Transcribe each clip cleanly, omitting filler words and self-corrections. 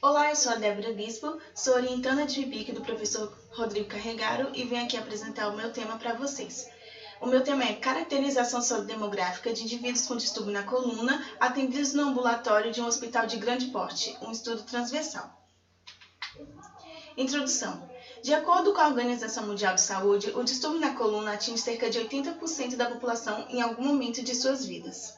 Olá, eu sou a Débora Bispo, sou orientanda de FIPIC do professor Rodrigo Carregaro e venho aqui apresentar o meu tema para vocês. O meu tema é Caracterização sociodemográfica de indivíduos com distúrbio na coluna atendidos no ambulatório de um hospital de grande porte, um estudo transversal. Introdução. De acordo com a Organização Mundial de Saúde, o distúrbio na coluna atinge cerca de 80% da população em algum momento de suas vidas.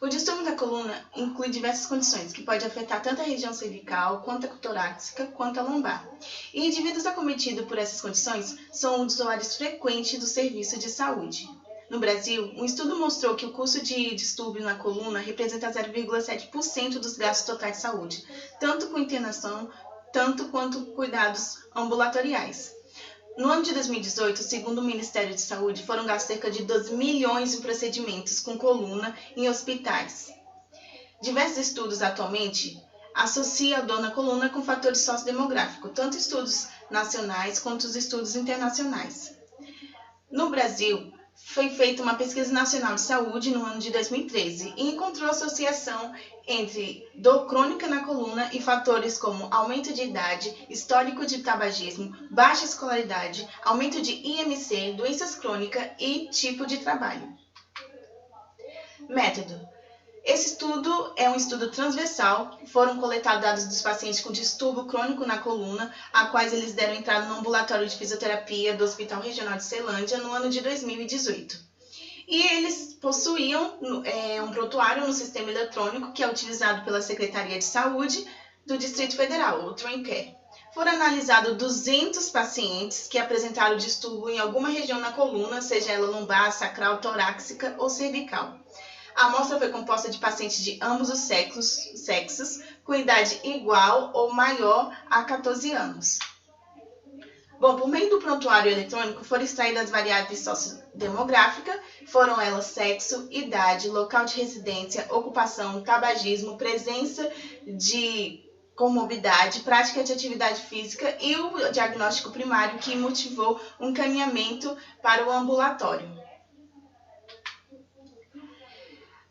O distúrbio da coluna inclui diversas condições que podem afetar tanto a região cervical, quanto a torácica, quanto a lombar. E indivíduos acometidos por essas condições são usuários frequentes do serviço de saúde. No Brasil, um estudo mostrou que o custo de distúrbio na coluna representa 0,7% dos gastos totais de saúde, tanto com internação, tanto quanto cuidados ambulatoriais. No ano de 2018, segundo o Ministério de Saúde, foram gastos cerca de 12 milhões em procedimentos com coluna em hospitais. Diversos estudos atualmente associam a dor na coluna com fatores sociodemográficos, tanto estudos nacionais quanto os estudos internacionais. No Brasil, foi feita uma pesquisa nacional de saúde no ano de 2013 e encontrou associação entre dor crônica na coluna e fatores como aumento de idade, histórico de tabagismo, baixa escolaridade, aumento de IMC, doenças crônicas e tipo de trabalho. Método. Esse estudo é um estudo transversal. Foram coletados dados dos pacientes com distúrbio crônico na coluna, a quais eles deram entrada no ambulatório de fisioterapia do Hospital Regional de Ceilândia no ano de 2018. E eles possuíam um prontuário no sistema eletrônico que é utilizado pela Secretaria de Saúde do Distrito Federal, o TRINCare. Foram analisados 200 pacientes que apresentaram distúrbio em alguma região na coluna, seja ela lombar, sacral, torácica ou cervical. A amostra foi composta de pacientes de ambos os sexos, com idade igual ou maior a 14 anos. Bom, por meio do prontuário eletrônico foram extraídas as variáveis sociodemográficas, foram elas sexo, idade, local de residência, ocupação, tabagismo, presença de comorbidade, prática de atividade física e o diagnóstico primário que motivou um encaminhamento para o ambulatório.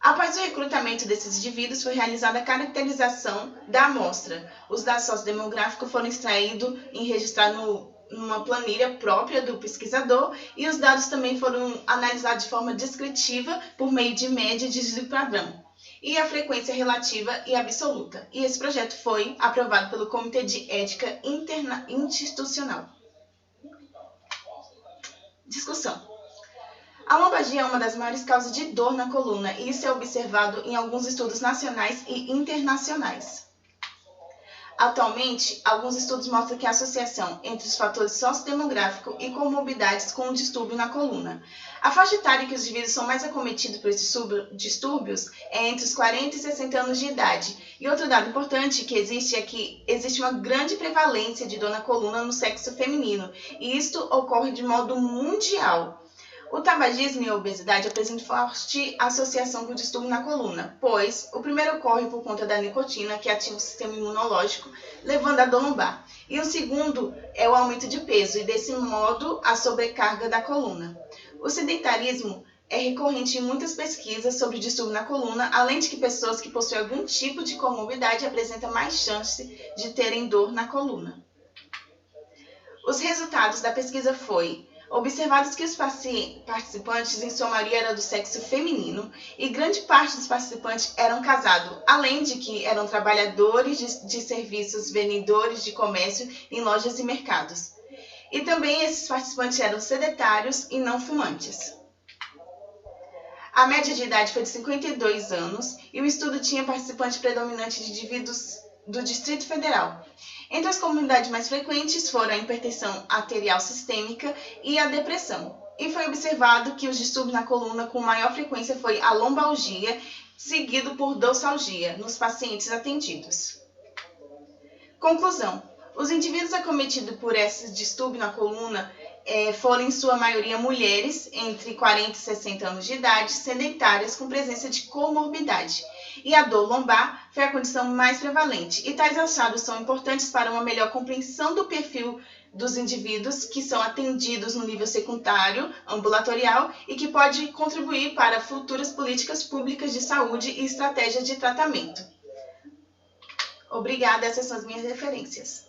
Após o recrutamento desses indivíduos, foi realizada a caracterização da amostra. Os dados sociodemográficos foram extraídos e registrados numa planilha própria do pesquisador e os dados também foram analisados de forma descritiva por meio de média de desvio padrão e a frequência relativa e absoluta. E esse projeto foi aprovado pelo Comitê de Ética Institucional. Discussão. A lombalgia é uma das maiores causas de dor na coluna e isso é observado em alguns estudos nacionais e internacionais. Atualmente, alguns estudos mostram que a associação entre os fatores sociodemográficos e comorbidades com o distúrbio na coluna. A faixa etária que os indivíduos são mais acometidos por esses distúrbios é entre os 40 e 60 anos de idade. E outro dado importante que existe é que existe uma grande prevalência de dor na coluna no sexo feminino, e isto ocorre de modo mundial. O tabagismo e a obesidade apresentam forte associação com o distúrbio na coluna, pois o primeiro ocorre por conta da nicotina, que ativa o sistema imunológico, levando à dor lombar. E o segundo é o aumento de peso e, desse modo, a sobrecarga da coluna. O sedentarismo é recorrente em muitas pesquisas sobre distúrbio na coluna, além de que pessoas que possuem algum tipo de comorbidade apresentam mais chance de terem dor na coluna. Os resultados da pesquisa foi observados que os participantes, em sua maioria, eram do sexo feminino e grande parte dos participantes eram casados, além de que eram trabalhadores de serviços, vendedores de comércio em lojas e mercados. E também esses participantes eram sedentários e não fumantes. A média de idade foi de 52 anos e o estudo tinha participante predominante de indivíduos do Distrito Federal. Entre as comorbidades mais frequentes foram a hipertensão arterial sistêmica e a depressão. E foi observado que os distúrbios na coluna com maior frequência foi a lombalgia, seguido por dorsalgia nos pacientes atendidos. Conclusão. Os indivíduos acometidos por esse distúrbio na coluna foram, em sua maioria, mulheres entre 40 e 60 anos de idade, sedentárias com presença de comorbidade. E a dor lombar foi a condição mais prevalente. E tais achados são importantes para uma melhor compreensão do perfil dos indivíduos que são atendidos no nível secundário, ambulatorial, e que pode contribuir para futuras políticas públicas de saúde e estratégias de tratamento. Obrigada, essas são as minhas referências.